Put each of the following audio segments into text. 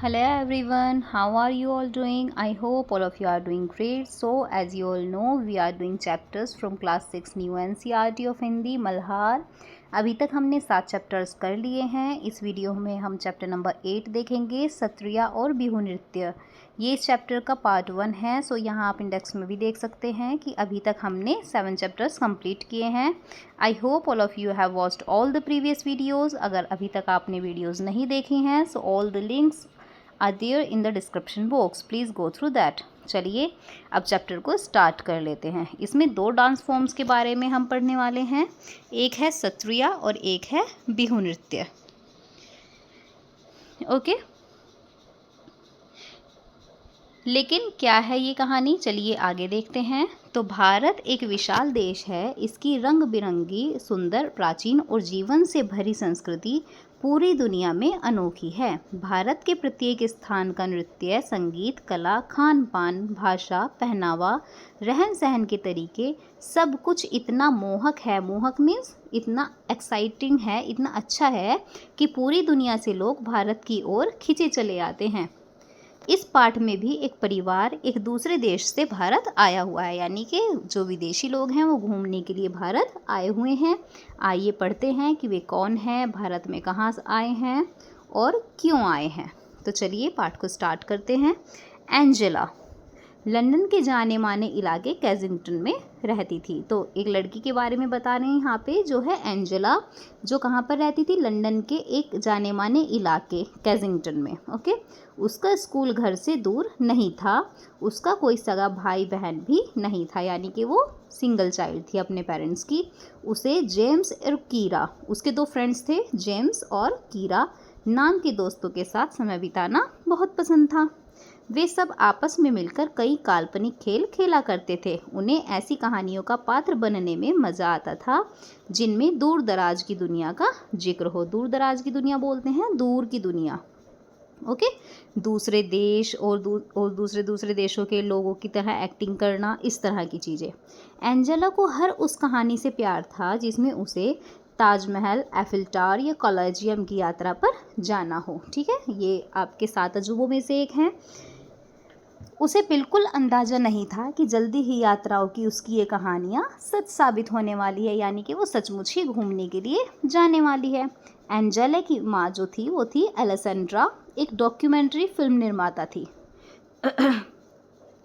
Hello everyone, how are you all doing? I hope all of you are doing great. So as you all know, we are doing chapters from class 6 new NCERT of Hindi Malhar. अभी तक हमने 7 chapters कर लिए हैं। इस video में हम chapter number 8 देखेंगे, सत्रिया और बिहू नृत्य। ये इस चैप्टर का पार्ट 1 है। सो यहाँ आप इंडेक्स में भी देख सकते हैं कि अभी तक हमने 7 चैप्टर्स कंप्लीट किए हैं। I hope all of you have watched all the previous videos. अगर अभी तक आपने वीडियोज़ नहीं देखी हैं, so all the links are there in the description box, please go through that। चलिए अब चैप्टर को स्टार्ट कर लेते हैं। इसमें 2 डांस फॉर्म्स के बारे में हम पढ़ने वाले हैं, एक है सत्रिया और एक है बिहू नृत्य। ओके, लेकिन क्या है ये कहानी, चलिए आगे देखते हैं। तो भारत एक विशाल देश है। इसकी रंग बिरंगी, सुंदर, प्राचीन और जीवन से भरी संस्कृति पूरी दुनिया में अनोखी है। भारत के प्रत्येक स्थान का नृत्य, संगीत, कला, खान पान, भाषा, पहनावा, रहन सहन के तरीके, सब कुछ इतना मोहक है। मोहक मीन्स इतना एक्साइटिंग है, इतना अच्छा है कि पूरी दुनिया से लोग भारत की ओर खिंचे चले आते हैं। इस पाठ में भी एक परिवार एक दूसरे देश से भारत आया हुआ है, यानी कि जो विदेशी लोग हैं वो घूमने के लिए भारत आए हुए हैं। आइए पढ़ते हैं कि वे कौन हैं, भारत में कहाँ से आए हैं और क्यों आए हैं। तो चलिए पाठ को स्टार्ट करते हैं। एंजेला लंदन के जाने माने इलाके कैजिंगटन में रहती थी। तो एक लड़की के बारे में बता रहे हैं यहाँ पे, जो है एंजेला, जो कहाँ पर रहती थी, लंदन के एक जाने माने इलाके कैजिंगटन में। ओके, उसका स्कूल घर से दूर नहीं था। उसका कोई सगा भाई बहन भी नहीं था, यानी कि वो सिंगल चाइल्ड थी अपने पेरेंट्स की। उसे जेम्स और कीरा, उसके 2 फ्रेंड्स थे, जेम्स और कीरा नाम के दोस्तों के साथ समय बिताना बहुत पसंद था। वे सब आपस में मिलकर कई काल्पनिक खेल खेला करते थे। उन्हें ऐसी कहानियों का पात्र बनने में मज़ा आता था जिनमें दूर दराज की दुनिया का जिक्र हो। दूर दराज की दुनिया बोलते हैं दूर की दुनिया। ओके, दूसरे देश और दूसरे देशों के लोगों की तरह एक्टिंग करना, इस तरह की चीज़ें। एंजेला को हर उस कहानी से प्यार था जिसमें उसे ताजमहल, एफिल टावर या कॉलेजियम की यात्रा पर जाना हो। ठीक है, ये आपके 7 अजूबों में से एक हैं। उसे बिल्कुल अंदाज़ा नहीं था कि जल्दी ही यात्राओं की उसकी ये कहानियाँ सच साबित होने वाली है, यानी कि वो सचमुच ही घूमने के लिए जाने वाली है। एंजेला की माँ जो थी वो थी एलेसेंड्रा, एक डॉक्यूमेंट्री फिल्म निर्माता थी।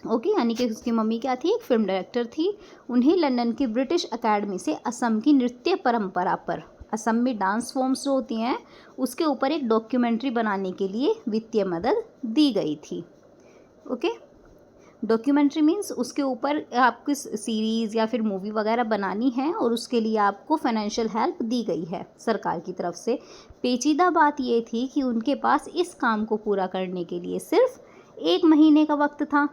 ओके, यानी कि उसकी मम्मी क्या थी, एक फिल्म डायरेक्टर थी। उन्हें लंदन की ब्रिटिश अकेडमी से असम की नृत्य परंपरा पर, असम में डांस फॉर्म्स जो होती हैं उसके ऊपर एक डॉक्यूमेंट्री बनाने के लिए वित्तीय मदद दी गई थी। ओके, डॉक्यूमेंट्री मीन्स उसके ऊपर आपको सीरीज़ या फिर मूवी वगैरह बनानी है और उसके लिए आपको फाइनेंशियल हेल्प दी गई है सरकार की तरफ से। पेचीदा बात ये थी कि उनके पास इस काम को पूरा करने के लिए सिर्फ 1 महीने का वक्त था।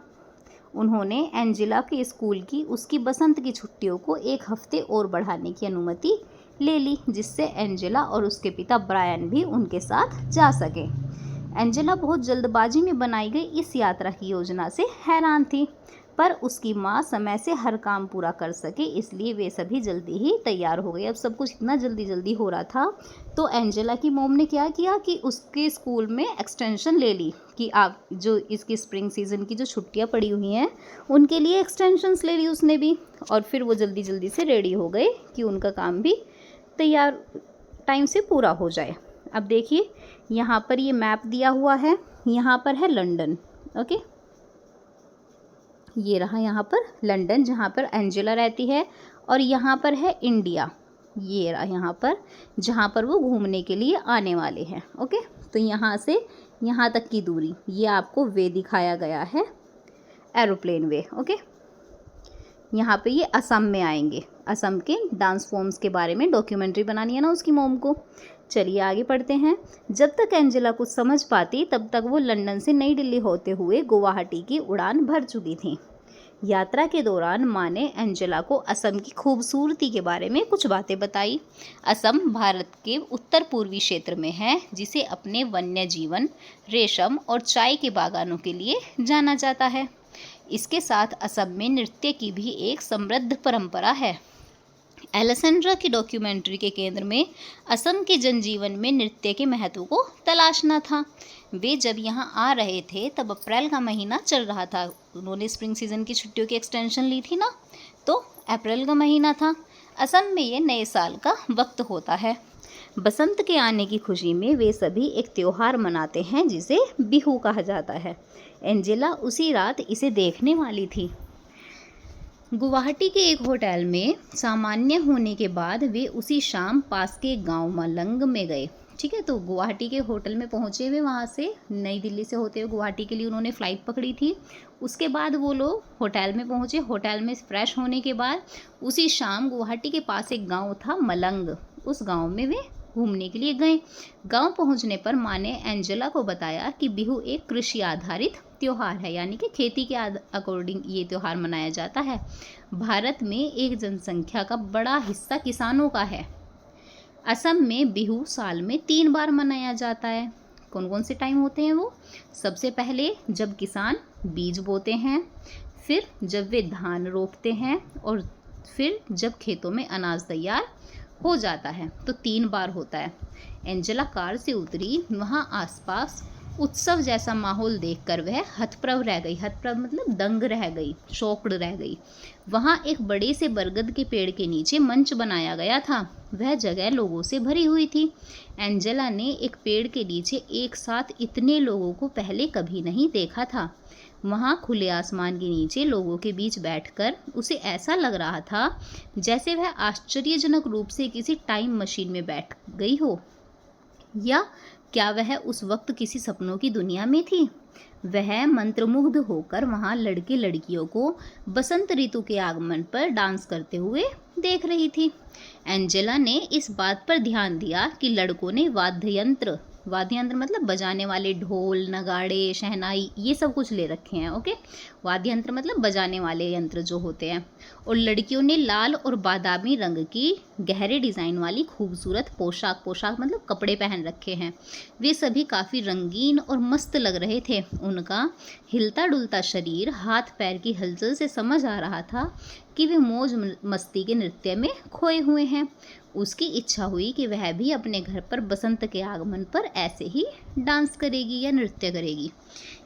उन्होंने एंजेला के स्कूल की उसकी बसंत की छुट्टियों को 1 हफ्ते और बढ़ाने की अनुमति ले ली, जिससे एंजेला और उसके पिता ब्रायन भी उनके साथ जा सके। एंजेला बहुत जल्दबाजी में बनाई गई इस यात्रा की योजना से हैरान थी, पर उसकी माँ समय से हर काम पूरा कर सके, इसलिए वे सभी जल्दी ही तैयार हो गए। अब सब कुछ इतना जल्दी जल्दी हो रहा था तो एंजेला की मॉम ने क्या किया कि उसके स्कूल में एक्सटेंशन ले ली कि आप जो इसकी स्प्रिंग सीज़न की जो छुट्टियाँ पड़ी हुई हैं उनके लिए एक्सटेंशंस ले ली उसने भी, और फिर वो जल्दी जल्दी से रेडी हो गए कि उनका काम भी तैयार टाइम से पूरा हो जाए। अब देखिए यहाँ पर ये मैप दिया हुआ है, यहाँ पर है लंदन। ओके, ये रहा यहाँ पर लंदन जहाँ पर एंजेला रहती है, और यहाँ पर है इंडिया, ये रहा यहाँ पर जहाँ पर वो घूमने के लिए आने वाले हैं। ओके, तो यहाँ से यहाँ तक की दूरी ये आपको वे दिखाया गया है, एरोप्लेन वे। ओके, यहाँ पे ये असम में आएंगे। असम के डांस फॉर्म्स के बारे में डॉक्यूमेंट्री बनानी है ना उसकी मॉम को। चलिए आगे पढ़ते हैं। जब तक एंजेला कुछ समझ पाती तब तक वो लंदन से नई दिल्ली होते हुए गुवाहाटी की उड़ान भर चुकी थी। यात्रा के दौरान माँ ने एंजेला को असम की खूबसूरती के बारे में कुछ बातें बताई। असम भारत के उत्तर पूर्वी क्षेत्र में है, जिसे अपने वन्य जीवन, रेशम और चाय के बागानों के लिए जाना जाता है। इसके साथ असम में नृत्य की भी एक समृद्ध परंपरा है। एलेसेंड्रा की डॉक्यूमेंट्री के केंद्र में असम के जनजीवन में नृत्य के महत्व को तलाशना था। वे जब यहाँ आ रहे थे तब अप्रैल का महीना चल रहा था। उन्होंने स्प्रिंग सीज़न की छुट्टियों की एक्सटेंशन ली थी ना, तो अप्रैल का महीना था। असम में ये नए साल का वक्त होता है। बसंत के आने की खुशी में वे सभी एक त्यौहार मनाते हैं जिसे बिहू कहा जाता है। एंजेला उसी रात इसे देखने वाली थी। गुवाहाटी के एक होटल में सामान्य होने के बाद वे उसी शाम पास के गांव मलंग में गए। ठीक है, तो गुवाहाटी के होटल में पहुंचे वे, वहां से नई दिल्ली से होते हुए गुवाहाटी के लिए उन्होंने फ़्लाइट पकड़ी थी। उसके बाद वो लोग होटल में पहुंचे। होटल में फ्रेश होने के बाद उसी शाम गुवाहाटी के पास एक गांव था मलंग, उस गांव में वे घूमने के लिए गए। गांव पहुंचने पर माँ ने एंजेला को बताया कि बिहू एक कृषि आधारित त्यौहार है, यानी कि खेती के अकॉर्डिंग ये त्यौहार मनाया जाता है। भारत में एक जनसंख्या का बड़ा हिस्सा किसानों का है। असम में बिहू साल में 3 बार मनाया जाता है। कौन कौन से टाइम होते हैं वो? सबसे पहले जब किसान बीज बोते हैं, फिर जब वे धान रोपते हैं, और फिर जब खेतों में अनाज तैयार हो जाता है, तो 3 बार होता है। एंजेला कार से उतरी। वहाँ आसपास उत्सव जैसा माहौल देखकर वह हतप्रभ रह गई। हतप्रभ मतलब दंग रह गई, शॉक्ड रह गई। वहाँ एक बड़े से बरगद के पेड़ के नीचे मंच बनाया गया था। वह जगह लोगों से भरी हुई थी। एंजेला ने एक पेड़ के नीचे एक साथ इतने लोगों को पहले कभी नहीं देखा था। वहाँ खुले आसमान के नीचे लोगों के बीच बैठकर उसे ऐसा लग रहा था जैसे वह आश्चर्यजनक रूप से किसी टाइम मशीन में बैठ गई हो, या क्या वह उस वक्त किसी सपनों की दुनिया में थी। वह मंत्रमुग्ध होकर वहाँ लड़के लड़कियों को बसंत ऋतु के आगमन पर डांस करते हुए देख रही थी। एंजेला ने इस बात पर ध्यान दिया कि लड़कों ने वाद्य यंत्र मतलब बजाने वाले ढोल, नगाड़े, शहनाई, ये सब कुछ ले रखे हैं। ओके, वाद्य यंत्र मतलब बजाने वाले यंत्र जो होते हैं। और लड़कियों ने लाल और बादामी रंग की गहरे डिज़ाइन वाली खूबसूरत पोशाक मतलब कपड़े पहन रखे हैं। वे सभी काफ़ी रंगीन और मस्त लग रहे थे। उनका हिलता डुलता शरीर, हाथ पैर की हलचल से समझ आ रहा था कि वे मौज मस्ती के नृत्य में खोए हुए हैं। उसकी इच्छा हुई कि वह भी अपने घर पर बसंत के आगमन पर ऐसे ही डांस करेगी या नृत्य करेगी।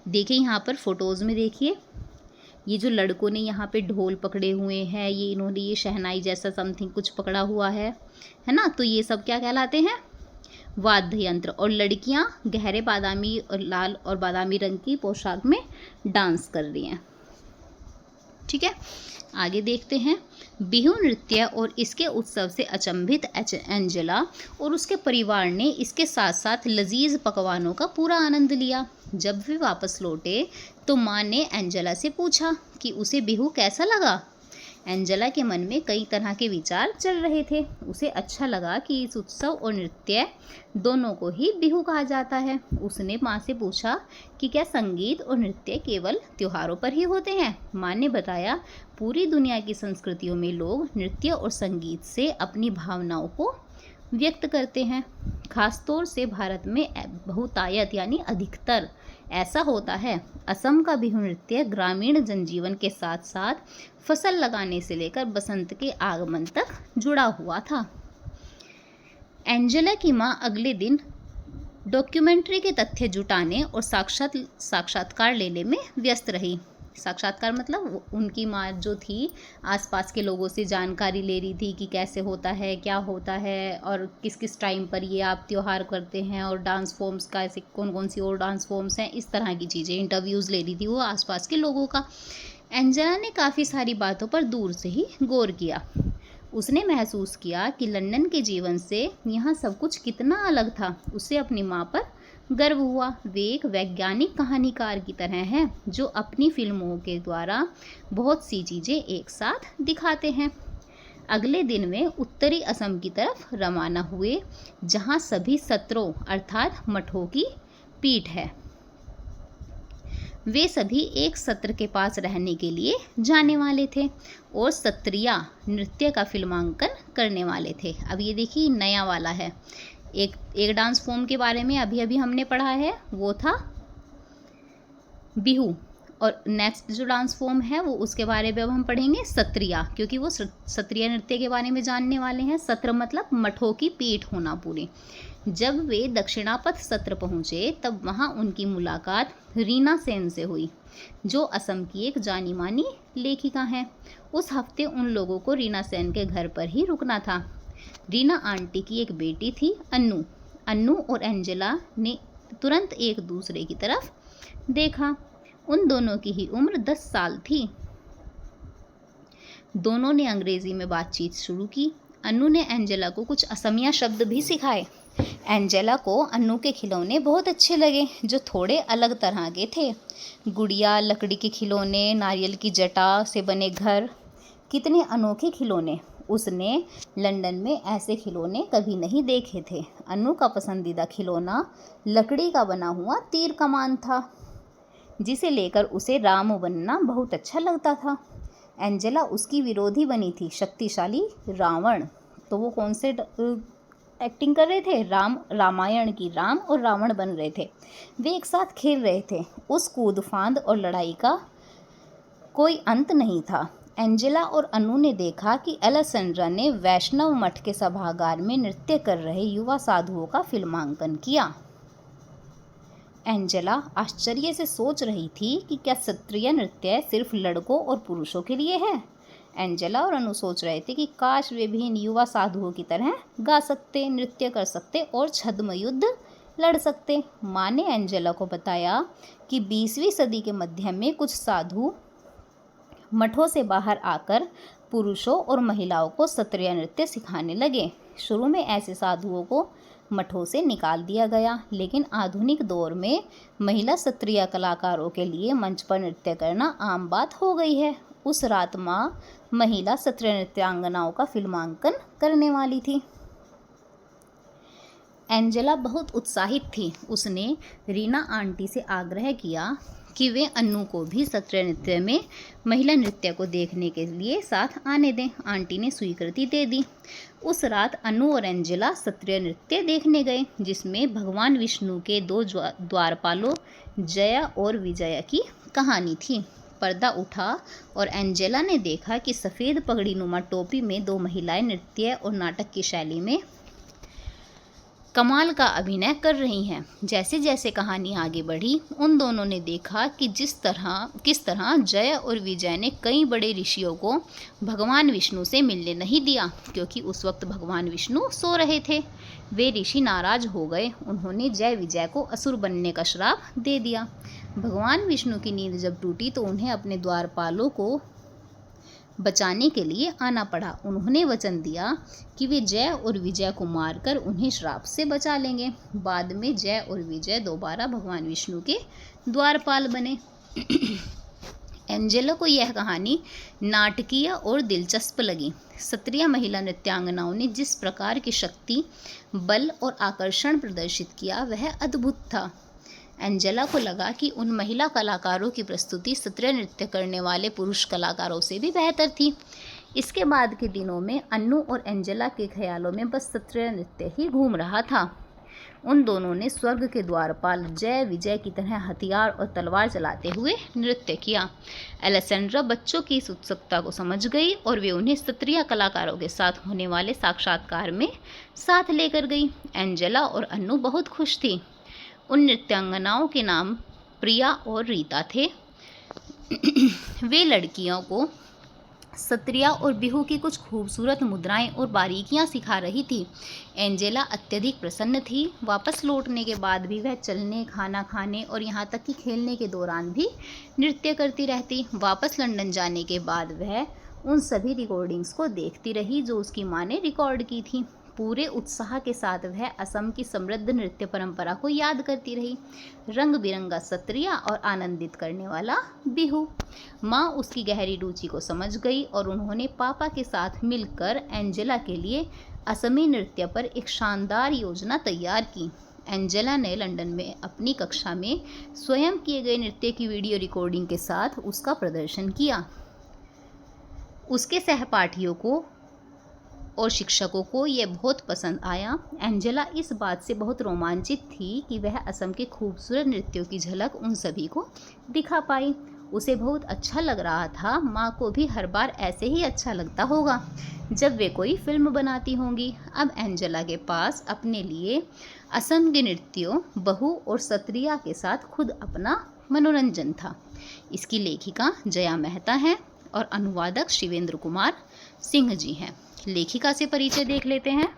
देखिए यहाँ पर फोटोज़ में, देखिए ये जो लड़कों ने यहाँ पे ढोल पकड़े हुए हैं, ये इन्होंने ये शहनाई जैसा समथिंग कुछ पकड़ा हुआ है ना, तो ये सब क्या कहलाते हैं? वाद्य यंत्र। और लड़कियाँ गहरे बादामी और लाल और बादामी रंग की पोशाक में डांस कर रही हैं। ठीक है, आगे देखते हैं। बिहू नृत्य और इसके उत्सव से अचंभित एंजेला और उसके परिवार ने इसके साथ साथ लजीज पकवानों का पूरा आनंद लिया। जब वे वापस लौटे तो माँ ने एंजेला से पूछा कि उसे बिहू कैसा लगा। एंजेला के मन में कई तरह के विचार चल रहे थे। उसे अच्छा लगा कि इस उत्सव और नृत्य दोनों को ही बिहू कहा जाता है। उसने माँ से पूछा कि क्या संगीत और नृत्य केवल त्योहारों पर ही होते हैं। माँ ने बताया, पूरी दुनिया की संस्कृतियों में लोग नृत्य और संगीत से अपनी भावनाओं को व्यक्त करते हैं। खासतौर से भारत में बहुतायत यानी अधिकतर ऐसा होता है। असम का बिहू नृत्य ग्रामीण जनजीवन के साथ साथ फसल लगाने से लेकर बसंत के आगमन तक जुड़ा हुआ था। एंजेला की माँ अगले दिन डॉक्यूमेंट्री के तथ्य जुटाने और साक्षात्कार लेने में व्यस्त रही। साक्षात्कार मतलब उनकी माँ जो थी आसपास के लोगों से जानकारी ले रही थी कि कैसे होता है, क्या होता है, और किस किस टाइम पर ये आप त्यौहार करते हैं, और डांस फॉर्म्स का ऐसे कौन कौन सी और डांस फॉर्म्स हैं, इस तरह की चीज़ें इंटरव्यूज़ ले रही थी वो आसपास के लोगों का। एंजेला ने काफ़ी सारी बातों पर दूर से ही गौर किया। उसने महसूस किया कि लंदन के जीवन से यहाँ सब कुछ कितना अलग था। उसे अपनी माँ पर गर्व हुआ। वे एक वैज्ञानिक कहानीकार की तरह हैं जो अपनी फिल्मों के द्वारा बहुत सी चीज़ें एक साथ दिखाते हैं। अगले दिन वे उत्तरी असम की तरफ रवाना हुए, जहाँ सभी सत्रों अर्थात मठों की पीठ है। वे सभी एक सत्र के पास रहने के लिए जाने वाले थे और सत्रिया नृत्य का फिल्मांकन करने वाले थे। अब ये देखिए नया वाला है। एक डांस फॉर्म के बारे में अभी अभी हमने पढ़ा है, वो था बिहू, और नेक्स्ट जो डांस फॉर्म है वो उसके बारे में अब हम पढ़ेंगे सत्रिया, क्योंकि वो सत्रिया नृत्य के बारे में जानने वाले हैं। सत्र मतलब मठों की पीठ होना पूरी। जब वे दक्षिणापथ सत्र पहुँचे तब वहाँ उनकी मुलाकात रीना सेन से हुई, जो असम की एक जानी मानी लेखिका हैं। उस हफ्ते उन लोगों को रीना सेन के घर पर ही रुकना था। रीना आंटी की एक बेटी थी अन्नू। अन्नू और एंजेला ने तुरंत एक दूसरे की तरफ देखा। उन दोनों की ही उम्र 10 साल थी। दोनों ने अंग्रेजी में बातचीत शुरू की। अन्नू ने एंजेला को कुछ असमिया शब्द भी सिखाए। एंजेला को अन्नू के खिलौने बहुत अच्छे लगे, जो थोड़े अलग तरह के थे। गुड़िया, लकड़ी के खिलौने, नारियल की जटा से बने घर, कितने अनोखे खिलौने। उसने लंदन में ऐसे खिलौने कभी नहीं देखे थे। अन्नू का पसंदीदा खिलौना लकड़ी का बना हुआ तीर कमान था, जिसे लेकर उसे राम बनना बहुत अच्छा लगता था। एंजेला उसकी विरोधी बनी थी, शक्तिशाली रावण। तो वो कौन से एक्टिंग कर रहे थे? रामायण की राम और रावण बन रहे थे। वे एक साथ खेल रहे थे। उस कूद फांद और लड़ाई का कोई अंत नहीं था। एंजेला और अनु ने देखा कि एलेसेंड्रा ने वैष्णव मठ के सभागार में नृत्य कर रहे युवा साधुओं का फिल्मांकन किया। एंजेला आश्चर्य से सोच रही थी कि क्या क्षत्रिय नृत्य सिर्फ लड़कों और पुरुषों के लिए है। एंजेला और अनु सोच रहे थे कि काश वे भी इन युवा साधुओं की तरह गा सकते, नृत्य कर सकते और छद्म युद्ध लड़ सकते। माँ ने एंजेला को बताया कि 20वीं सदी के मध्य में कुछ साधु मठों से बाहर आकर पुरुषों और महिलाओं को क्षत्रिय नृत्य सिखाने लगे। शुरू में ऐसे साधुओं को मठों से निकाल दिया गया, लेकिन आधुनिक दौर में महिला क्षत्रिय कलाकारों के लिए मंच पर नृत्य करना आम बात हो गई है। उस रात माँ महिला क्षत्रिय नृत्यांगनाओं का फिल्मांकन करने वाली थी। एंजेला बहुत उत्साहित थी। उसने रीना आंटी से आग्रह किया कि वे अन्नू को भी क्षत्रिय नृत्य में महिला नृत्य को देखने के लिए साथ आने दें। आंटी ने स्वीकृति दे दी। उस रात अन्नू और एंजेला क्षत्रिय नृत्य देखने गए, जिसमें भगवान विष्णु के 2 द्वारपालों जया और विजया की कहानी थी। पर्दा उठा और एंजेला ने देखा कि सफ़ेद पगड़ी नुमा टोपी में 2 महिलाएं नृत्य और नाटक की शैली में कमाल का अभिनय कर रही हैं। जैसे जैसे कहानी आगे बढ़ी, उन दोनों ने देखा कि किस तरह जय और विजय ने कई बड़े ऋषियों को भगवान विष्णु से मिलने नहीं दिया, क्योंकि उस वक्त भगवान विष्णु सो रहे थे। वे ऋषि नाराज हो गए। उन्होंने जय विजय को असुर बनने का श्राप दे दिया। भगवान विष्णु की नींद जब टूटी तो उन्हें अपने द्वारपालों को बचाने के लिए आना पड़ा। उन्होंने वचन दिया कि वे जय और विजय को मारकर उन्हें श्राप से बचा लेंगे। बाद में जय और विजय दोबारा भगवान विष्णु के द्वारपाल बने। एंजेला को यह कहानी नाटकीय और दिलचस्प लगी। क्षत्रिय महिला नृत्यांगनाओं ने जिस प्रकार की शक्ति, बल और आकर्षण प्रदर्शित किया वह अद्भुत था। एंजेला को लगा कि उन महिला कलाकारों की प्रस्तुति क्षत्रिय नृत्य करने वाले पुरुष कलाकारों से भी बेहतर थी। इसके बाद के दिनों में अन्नू और एंजेला के ख्यालों में बस क्षत्रिय नृत्य ही घूम रहा था। उन दोनों ने स्वर्ग के द्वारपाल जय विजय की तरह हथियार और तलवार चलाते हुए नृत्य किया। एलेसेंड्रा बच्चों की इस उत्सुकता को समझ गई और वे उन्हें क्षत्रिय कलाकारों के साथ होने वाले साक्षात्कार में साथ लेकर गई। एंजेला और अन्नू बहुत खुश थी। उन नृत्यांगनाओं के नाम प्रिया और रीता थे। वे लड़कियों को सत्रिया और बिहू की कुछ खूबसूरत मुद्राएं और बारीकियां सिखा रही थी। एंजेला अत्यधिक प्रसन्न थी। वापस लौटने के बाद भी वह चलने, खाना खाने और यहाँ तक कि खेलने के दौरान भी नृत्य करती रहती। वापस लंदन जाने के बाद वह उन सभी रिकॉर्डिंग्स को देखती रही जो उसकी माँ ने रिकॉर्ड की थी। पूरे उत्साह के साथ वह असम की समृद्ध नृत्य परंपरा को याद करती रही। रंग बिरंगा सत्रिया और आनंदित करने वाला बिहू। माँ उसकी गहरी रुचि को समझ गई और उन्होंने पापा के साथ मिलकर एंजेला के लिए असमी नृत्य पर एक शानदार योजना तैयार की। एंजेला ने लंदन में अपनी कक्षा में स्वयं किए गए नृत्य की वीडियो रिकॉर्डिंग के साथ उसका प्रदर्शन किया। उसके सहपाठियों को और शिक्षकों को यह बहुत पसंद आया। एंजेला इस बात से बहुत रोमांचित थी कि वह असम के खूबसूरत नृत्यों की झलक उन सभी को दिखा पाई। उसे बहुत अच्छा लग रहा था। माँ को भी हर बार ऐसे ही अच्छा लगता होगा जब वे कोई फिल्म बनाती होंगी। अब एंजेला के पास अपने लिए असंख्य नृत्यों, बहू और सत्रिया के साथ खुद अपना मनोरंजन था। इसकी लेखिका जया मेहता हैं और अनुवादक शिवेंद्र कुमार सिंह जी हैं। लेखिका से परिचय देख लेते हैं।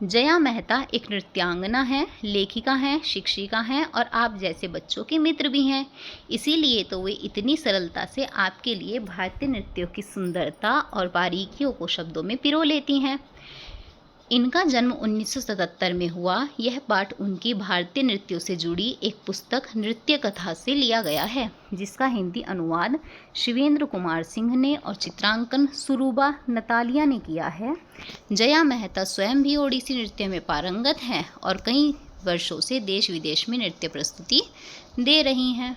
जया मेहता एक नृत्यांगना हैं, लेखिका हैं, शिक्षिका हैं और आप जैसे बच्चों के मित्र भी हैं। इसीलिए तो वे इतनी सरलता से आपके लिए भारतीय नृत्यों की सुंदरता और बारीकियों को शब्दों में पिरो लेती हैं। इनका जन्म 1977 में हुआ। यह पाठ उनकी भारतीय नृत्यों से जुड़ी एक पुस्तक नृत्य कथा से लिया गया है, जिसका हिंदी अनुवाद शिवेंद्र कुमार सिंह ने और चित्रांकन सुरुबा नतालिया ने किया है। जया मेहता स्वयं भी ओडिसी नृत्य में पारंगत हैं और कई वर्षों से देश विदेश में नृत्य प्रस्तुति दे रही हैं।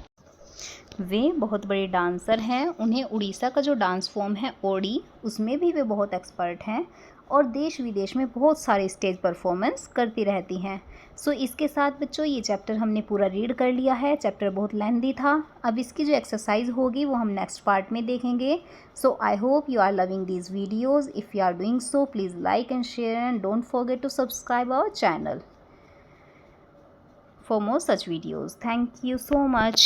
वे बहुत बड़े डांसर हैं। उन्हें उड़ीसा का जो डांस फॉर्म है ओडी, उसमें भी वे बहुत एक्सपर्ट हैं और देश विदेश में बहुत सारे स्टेज परफॉर्मेंस करती रहती हैं। सो इसके साथ बच्चों ये चैप्टर हमने पूरा रीड कर लिया है। चैप्टर बहुत लेंथी था। अब इसकी जो एक्सरसाइज होगी वो हम नेक्स्ट पार्ट में देखेंगे। So I hope you are loving these videos. If you are doing so please like and share and don't forget to subscribe our channel for more such videos. Thank you so much.